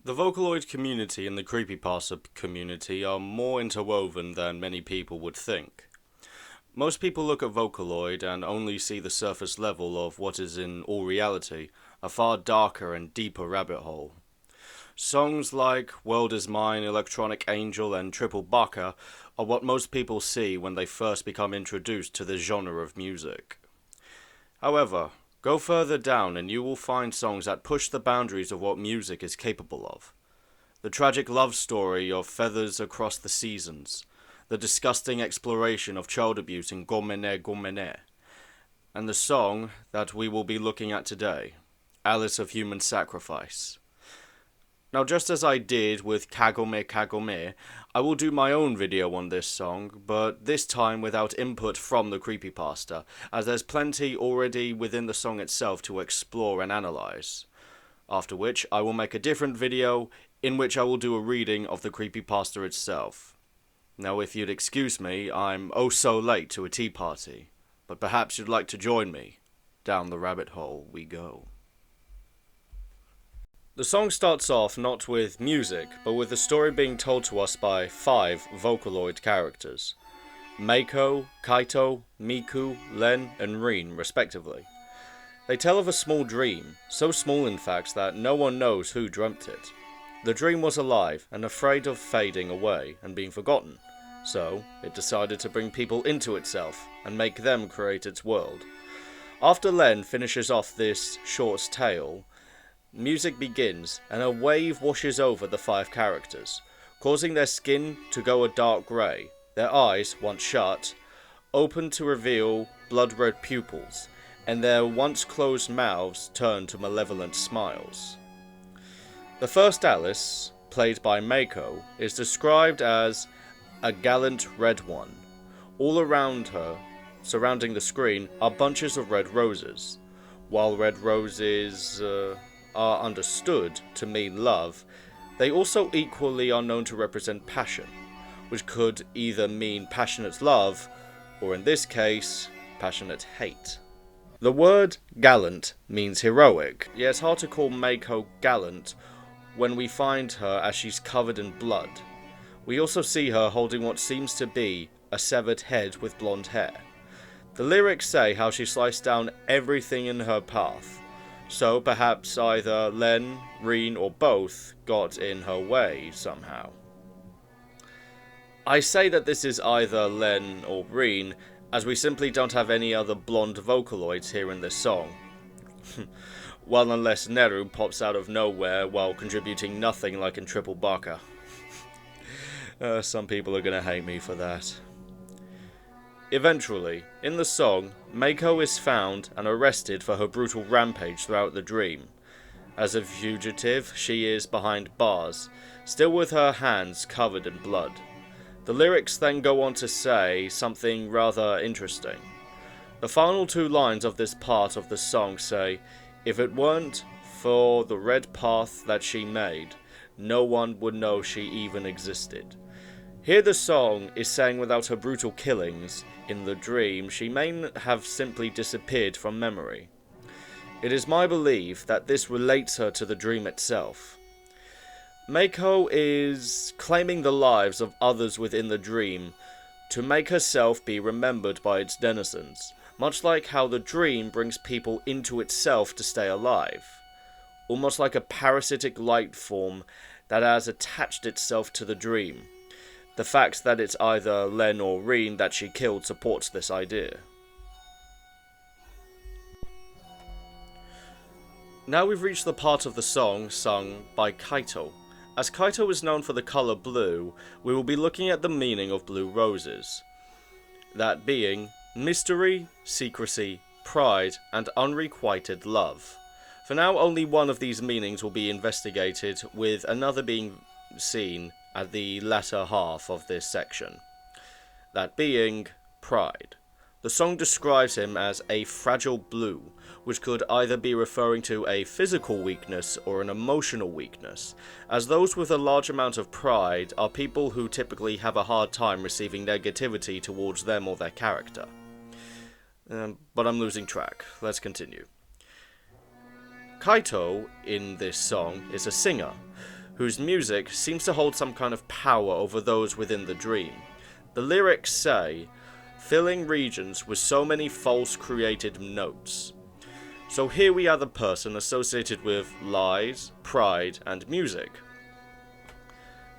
The Vocaloid community and the creepypasta community are more interwoven than many people would think. Most people look at Vocaloid and only see the surface level of what is in all reality a far darker and deeper rabbit hole. Songs like World Is Mine, Electronic Angel and Triple Baka are what most people see when they first become introduced to this genre of music. However, go further down and you will find songs that push the boundaries of what music is capable of. The tragic love story of Feathers Across the Seasons, the disgusting exploration of child abuse in Gomene Gomene, and the song that we will be looking at today, Alice of Human Sacrifice. Now, just as I did with Kagome Kagome, I will do my own video on this song, but this time without input from the creepypasta, as there's plenty already within the song itself to explore and analyze. After which, I will make a different video, in which I will do a reading of the creepypasta itself. Now, if you'd excuse me, I'm oh so late to a tea party, but perhaps you'd like to join me. Down the rabbit hole we go. The song starts off not with music, but with the story being told to us by 5 Vocaloid characters. Meiko, Kaito, Miku, Len, and Rin, respectively. They tell of a small dream, so small in fact that no one knows who dreamt it. The dream was alive and afraid of fading away and being forgotten, so it decided to bring people into itself and make them create its world. After Len finishes off this short tale, music begins, and a wave washes over the 5 characters, causing their skin to go a dark grey, their eyes, once shut, open to reveal blood-red pupils, and their once closed mouths turn to malevolent smiles. The first Alice, played by Meiko, is described as a gallant red one. All around her, surrounding the screen, are bunches of red roses. While red roses are understood to mean love, they also equally are known to represent passion, which could either mean passionate love, or in this case, passionate hate. The word gallant means heroic, yet it's hard to call Meiko gallant when we find her as she's covered in blood. We also see her holding what seems to be a severed head with blonde hair. The lyrics say how she sliced down everything in her path, so perhaps either Len, Rin, or both got in her way somehow. I say that this is either Len or Rin, as we simply don't have any other blonde Vocaloids here in this song. Well, unless Neru pops out of nowhere while contributing nothing like in Triple Baka. Some people are gonna hate me for that. Eventually, in the song, Meiko is found and arrested for her brutal rampage throughout the dream. As a fugitive, she is behind bars, still with her hands covered in blood. The lyrics then go on to say something rather interesting. The final 2 lines of this part of the song say, "If it weren't for the red path that she made, no one would know she even existed." Here the song is saying without her brutal killings in the dream, she may have simply disappeared from memory. It is my belief that this relates her to the dream itself. Meiko is claiming the lives of others within the dream to make herself be remembered by its denizens, much like how the dream brings people into itself to stay alive. Almost like a parasitic life form that has attached itself to the dream. The fact that it's either Len or Rin that she killed supports this idea. Now we've reached the part of the song sung by Kaito. As Kaito is known for the colour blue, we will be looking at the meaning of blue roses. That being mystery, secrecy, pride, and unrequited love. For now, only one of these meanings will be investigated, with another being seen at the latter half of this section. That being pride. The song describes him as a fragile blue, which could either be referring to a physical weakness or an emotional weakness, as those with a large amount of pride are people who typically have a hard time receiving negativity towards them or their character. But I'm losing track. Let's continue. Kaito, in this song, is a singer, whose music seems to hold some kind of power over those within the dream. The lyrics say, filling regions with so many false created notes. So here we are, the person associated with lies, pride, and music.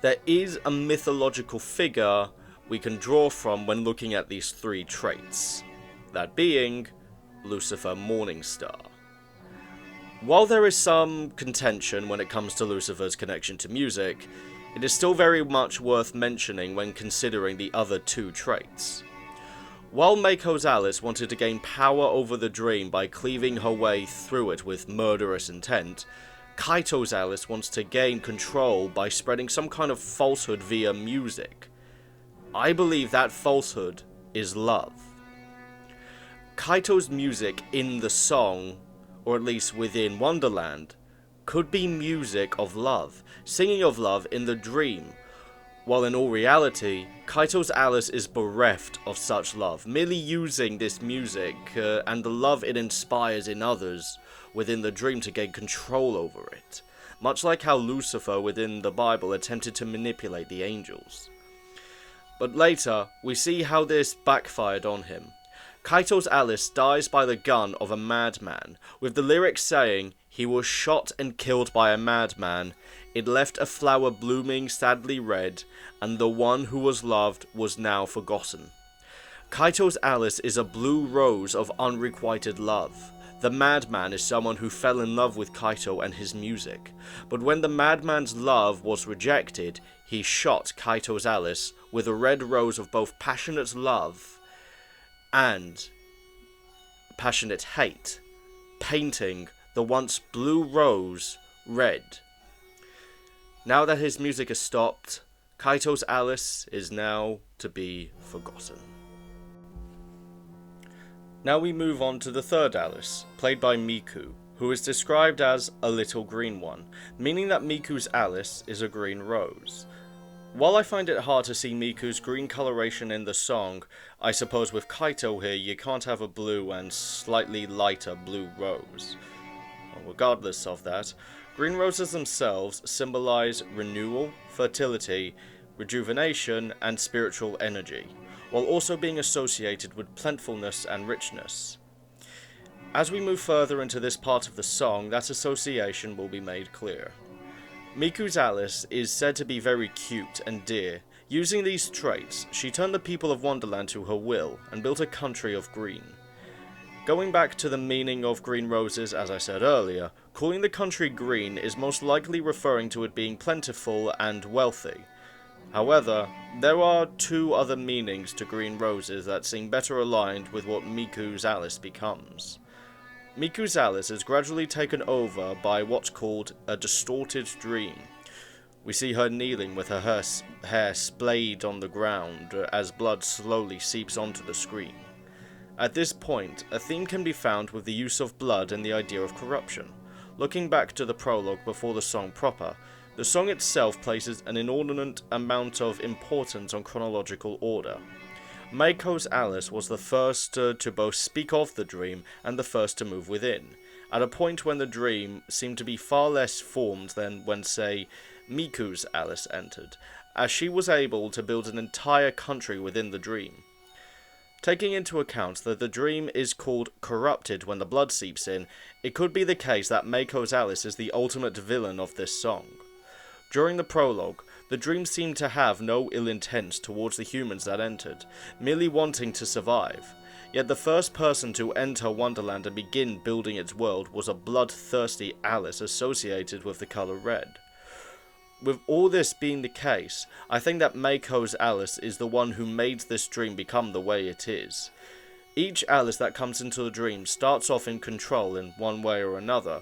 There is a mythological figure we can draw from when looking at these three traits, that being Lucifer Morningstar. While there is some contention when it comes to Lucifer's connection to music, it is still very much worth mentioning when considering the other two traits. While Mako's Alice wanted to gain power over the dream by cleaving her way through it with murderous intent, Kaito's Alice wants to gain control by spreading some kind of falsehood via music. I believe that falsehood is love. Kaito's music in the song, or at least within Wonderland, could be music of love, singing of love in the dream, while in all reality, Kaito's Alice is bereft of such love, merely using this music and the love it inspires in others within the dream to gain control over it, much like how Lucifer within the Bible attempted to manipulate the angels. But later, we see how this backfired on him. Kaito's Alice dies by the gun of a madman, with the lyrics saying, "He was shot and killed by a madman. It left a flower blooming sadly red, and the one who was loved was now forgotten." Kaito's Alice is a blue rose of unrequited love. The madman is someone who fell in love with Kaito and his music, but when the madman's love was rejected, he shot Kaito's Alice with a red rose of both passionate love and passionate hate, painting the once blue rose red. Now that his music has stopped, Kaito's Alice is now to be forgotten. Now we move on to the third Alice, played by Miku, who is described as a little green one, meaning that Miku's Alice is a green rose. While I find it hard to see Miku's green coloration in the song, I suppose with Kaito here you can't have a blue and slightly lighter blue rose. Regardless of that, green roses themselves symbolize renewal, fertility, rejuvenation, and spiritual energy, while also being associated with plentifulness and richness. As we move further into this part of the song, that association will be made clear. Miku's Alice is said to be very cute and dear. Using these traits, she turned the people of Wonderland to her will, and built a country of green. Going back to the meaning of green roses, as I said earlier, calling the country green is most likely referring to it being plentiful and wealthy. However, there are two other meanings to green roses that seem better aligned with what Miku's Alice becomes. Miku's Alice is gradually taken over by what's called a distorted dream. We see her kneeling with her hair splayed on the ground as blood slowly seeps onto the screen. At this point, a theme can be found with the use of blood and the idea of corruption. Looking back to the prologue before the song proper, the song itself places an inordinate amount of importance on chronological order. Mako's Alice was the first to both speak of the dream and the first to move within, at a point when the dream seemed to be far less formed than when, say, Miku's Alice entered, as she was able to build an entire country within the dream. Taking into account that the dream is called corrupted when the blood seeps in, it could be the case that Mako's Alice is the ultimate villain of this song. During the prologue, the dream seemed to have no ill intent towards the humans that entered, merely wanting to survive. Yet the first person to enter Wonderland and begin building its world was a bloodthirsty Alice associated with the color red. With all this being the case, I think that Mako's Alice is the one who made this dream become the way it is. Each Alice that comes into the dream starts off in control in one way or another,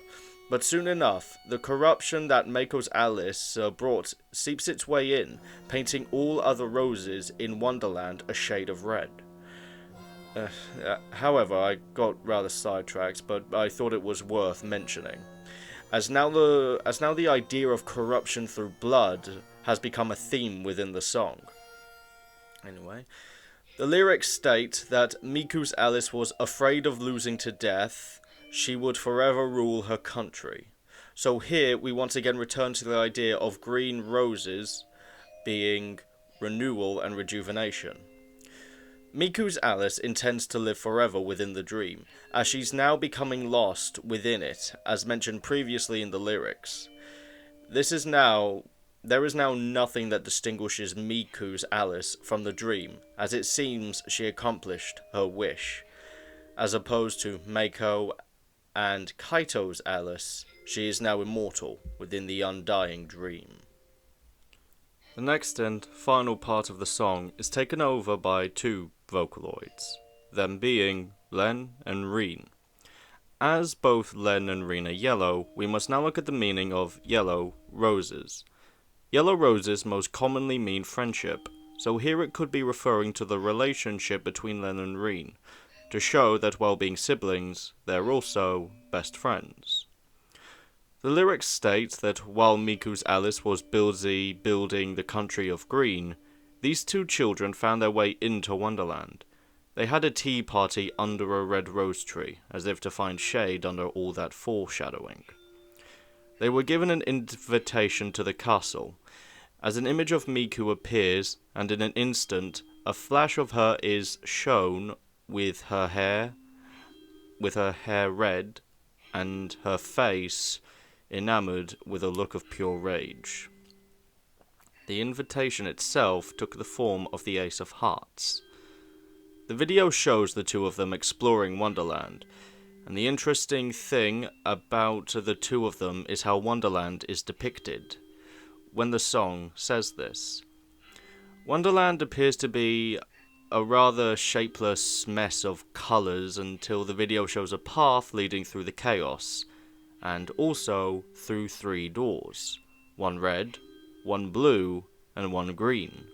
but soon enough, the corruption that Mako's Alice brought seeps its way in, painting all other roses in Wonderland a shade of red. However, I got rather sidetracked, but I thought it was worth mentioning. As now the idea of corruption through blood has become a theme within the song. Anyway, the lyrics state that Miku's Alice was afraid of losing to death. She would forever rule her country. So here we once again return to the idea of green roses being renewal and rejuvenation. Miku's Alice intends to live forever within the dream, as she's now becoming lost within it, as mentioned previously in the lyrics. There is now nothing that distinguishes Miku's Alice from the dream, as it seems she accomplished her wish. As opposed to Meiko and Kaito's Alice, she is now immortal within the undying dream. The next and final part of the song is taken over by two Vocaloids, them being Len and Rin. As both Len and Rin are yellow, we must now look at the meaning of yellow roses. Yellow roses most commonly mean friendship, so here it could be referring to the relationship between Len and Rin, to show that while being siblings, they're also best friends. The lyrics state that while Miku's Alice was busy building the country of green, these two children found their way into Wonderland. They had a tea party under a red rose tree, as if to find shade under all that foreshadowing. They were given an invitation to the castle, as an image of Miku appears, and in an instant, a flash of her is shown with her hair red, and her face enamored with a look of pure rage. The invitation itself took the form of the Ace of Hearts. The video shows the two of them exploring Wonderland, and the interesting thing about the two of them is how Wonderland is depicted when the song says this. Wonderland appears to be a rather shapeless mess of colours until the video shows a path leading through the chaos, and also through 3 doors, one red, one blue, and one green.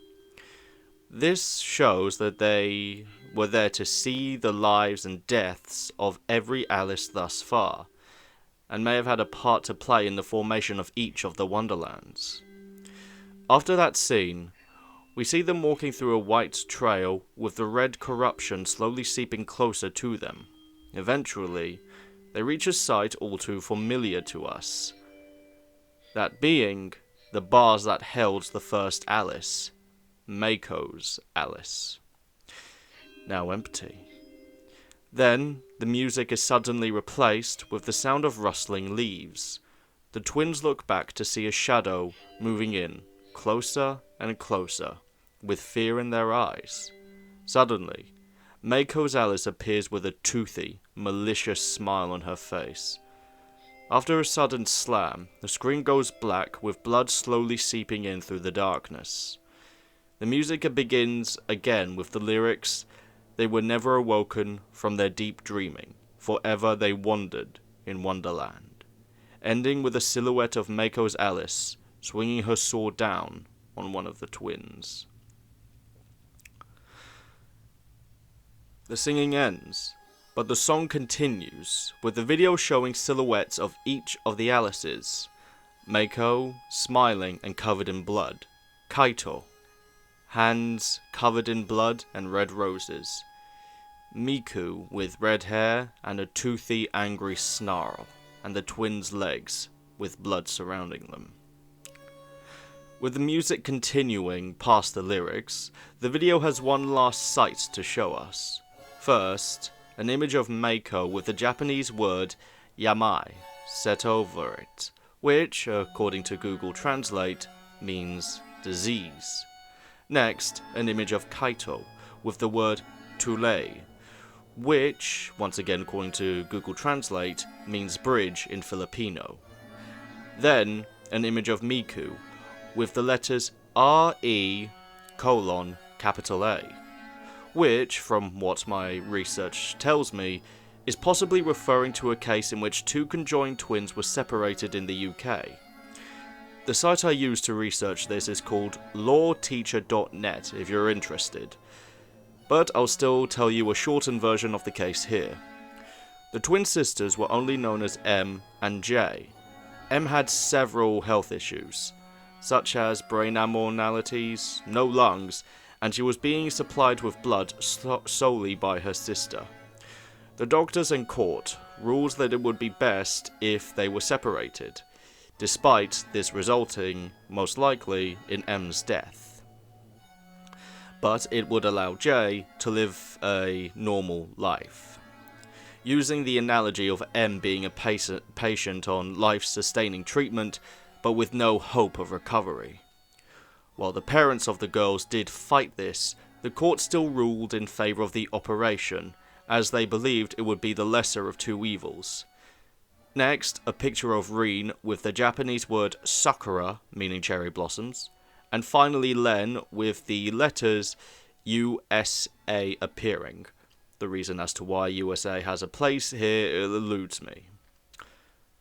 This shows that they were there to see the lives and deaths of every Alice thus far, and may have had a part to play in the formation of each of the Wonderlands. After that scene, we see them walking through a white trail with the red corruption slowly seeping closer to them. Eventually, they reach a sight all too familiar to us, that being the bars that held the first Alice, Meiko's Alice, now empty. Then, the music is suddenly replaced with the sound of rustling leaves. The twins look back to see a shadow moving in, closer and closer, with fear in their eyes. Suddenly, Meiko's Alice appears with a toothy, malicious smile on her face. After a sudden slam, the screen goes black with blood slowly seeping in through the darkness. The music begins again with the lyrics, "They were never awoken from their deep dreaming, forever they wandered in Wonderland," ending with a silhouette of Meiko's Alice swinging her sword down on one of the twins. The singing ends, but the song continues, with the video showing silhouettes of each of the Alices. Meiko, smiling and covered in blood. Kaito, hands covered in blood and red roses. Miku, with red hair and a toothy, angry snarl, and the twins' legs, with blood surrounding them. With the music continuing past the lyrics, the video has one last sight to show us. First, an image of Meiko with the Japanese word yamai set over it, which, according to Google Translate, means disease. Next, an image of Kaito with the word tulei, which, once again according to Google Translate, means bridge in Filipino. Then, an image of Miku with the letters RE:*A, which, from what my research tells me, is possibly referring to a case in which two conjoined twins were separated in the UK. The site I used to research this is called lawteacher.net if you're interested, but I'll still tell you a shortened version of the case here. The twin sisters were only known as M and J. M had several health issues, such as brain abnormalities, no lungs, and she was being supplied with blood solely by her sister. The doctors and court ruled that it would be best if they were separated. despite this resulting, most likely, in M's death. But it would allow J to live a normal life. Using the analogy of M being a patient on life-sustaining treatment, but with no hope of recovery. While the parents of the girls did fight this, the court still ruled in favour of the operation, as they believed it would be the lesser of two evils. Next, a picture of Rin with the Japanese word sakura, meaning cherry blossoms, and finally Len with the letters USA appearing. The reason as to why USA has a place here eludes me.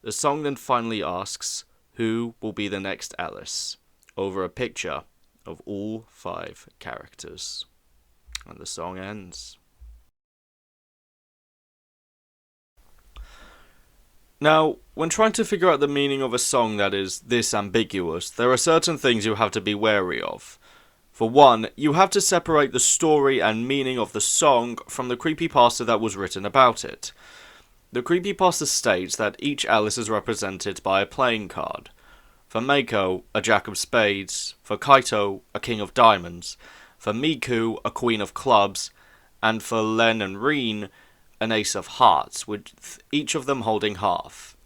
The song then finally asks, who will be the next Alice, over a picture of all 5 characters. And the song ends. Now, when trying to figure out the meaning of a song that is this ambiguous, there are certain things you have to be wary of. For one, you have to separate the story and meaning of the song from the creepypasta that was written about it. The creepypasta states that each Alice is represented by a playing card. For Meiko, a Jack of Spades, for Kaito, a King of Diamonds, for Miku, a Queen of Clubs, and for Len and Rin, an Ace of Hearts, with each of them holding half.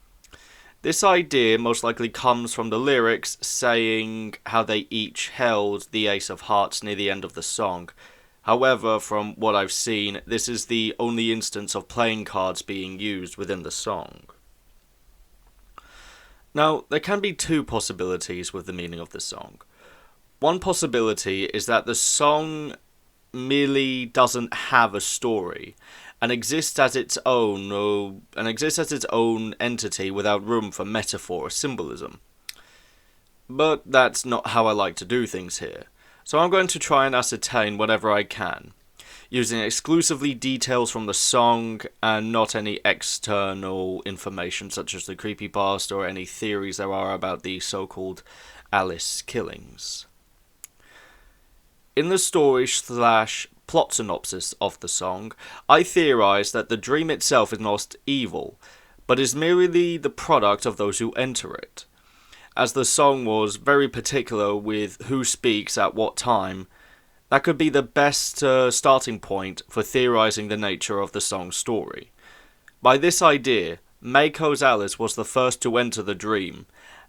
This idea most likely comes from the lyrics saying how they each held the Ace of Hearts near the end of the song. However, from what I've seen, this is the only instance of playing cards being used within the song. Now, there can be 2 possibilities with the meaning of the song. One possibility is that the song merely doesn't have a story, and exists as its own entity without room for metaphor or symbolism. But that's not how I like to do things here, so I'm going to try and ascertain whatever I can, using exclusively details from the song and not any external information such as the creepypasta or any theories there are about the so-called Alice killings. In the story/plot synopsis of the song, I theorize that the dream itself is not evil, but is merely the product of those who enter it. As the song was very particular with who speaks at what time, that could be the best starting point for theorizing the nature of the song's story. By this idea, Meiko's Alice was the first to enter the dream,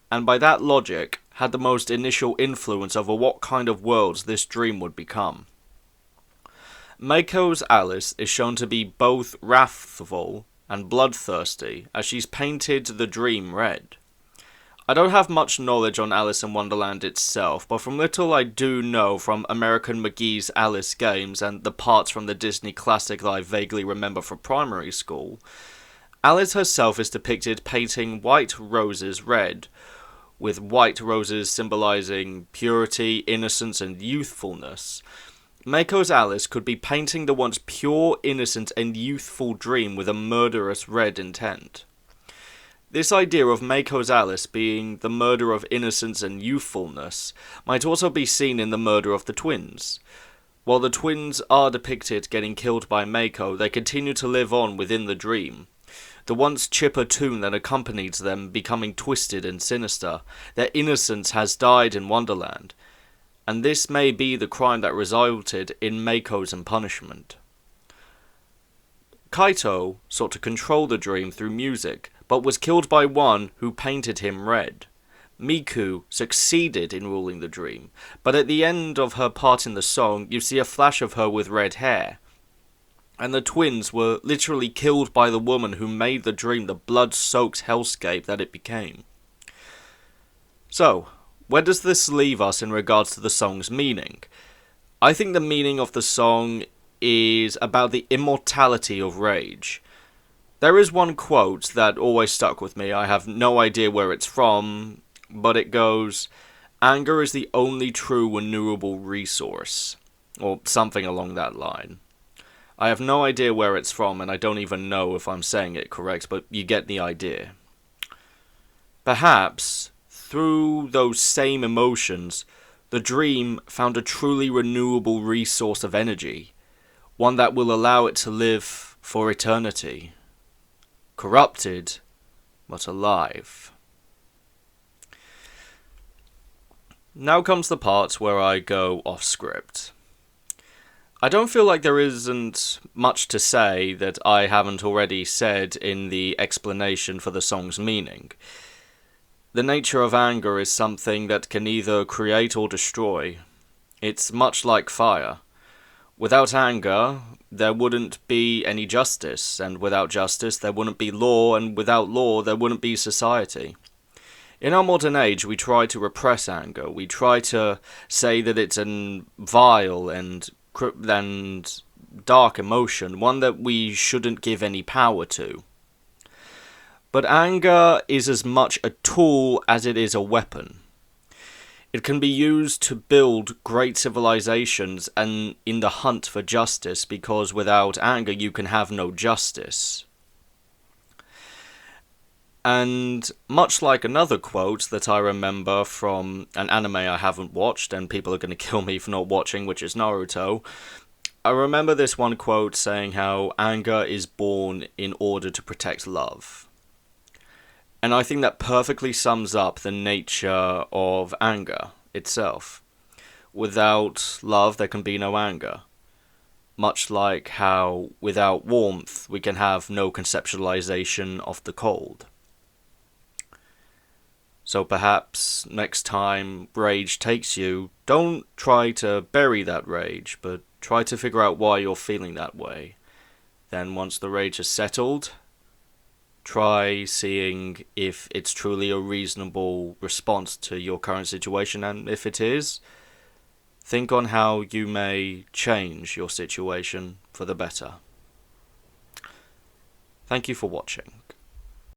and by that logic, had the most initial influence over what kind of worlds this dream would become. Meiko's Alice is shown to be both wrathful and bloodthirsty, as she's painted the dream red. I don't have much knowledge on Alice in Wonderland itself, but from little I do know from American McGee's Alice games and the parts from the Disney classic that I vaguely remember from primary school, Alice herself is depicted painting white roses red, with white roses symbolizing purity, innocence, and youthfulness. Meiko's Alice could be painting the once pure, innocent, and youthful dream with a murderous red intent. This idea of Meiko's Alice being the murder of innocence and youthfulness might also be seen in the murder of the twins. While the twins are depicted getting killed by Meiko, they continue to live on within the dream. The once chipper tune that accompanied them becoming twisted and sinister, their innocence has died in Wonderland, and this may be the crime that resulted in Meiko's punishment. Kaito sought to control the dream through music, but was killed by one who painted him red. Miku succeeded in ruling the dream, but at the end of her part in the song, you see a flash of her with red hair. And the twins were literally killed by the woman who made the dream the blood-soaked hellscape that it became. So, where does this leave us in regards to the song's meaning? I think the meaning of the song is about the immortality of rage. There is one quote that always stuck with me. I have no idea where it's from, but it goes, "Anger is the only true renewable resource," or something along that line. I have no idea where it's from, and I don't even know if I'm saying it correct, but you get the idea. Perhaps, through those same emotions, the dream found a truly renewable resource of energy, one that will allow it to live for eternity. Corrupted, but alive. Now comes the part where I go off script. I don't feel like there isn't much to say that I haven't already said in the explanation for the song's meaning. The nature of anger is something that can either create or destroy. It's much like fire. Without anger, there wouldn't be any justice, and without justice, there wouldn't be law, and without law, there wouldn't be society. In our modern age, we try to repress anger. We try to say that it's a vile and dark emotion, one that we shouldn't give any power to. But anger is as much a tool as it is a weapon. It can be used to build great civilizations and in the hunt for justice, because without anger you can have no justice. And much like another quote that I remember from an anime I haven't watched, and people are going to kill me for not watching, which is Naruto, I remember this one quote saying how anger is born in order to protect love. And I think that perfectly sums up the nature of anger itself. Without love, there can be no anger. Much like how without warmth, we can have no conceptualization of the cold. So perhaps next time rage takes you, don't try to bury that rage, but try to figure out why you're feeling that way. Then once the rage is settled, try seeing if it's truly a reasonable response to your current situation, and if it is, think on how you may change your situation for the better. Thank you for watching.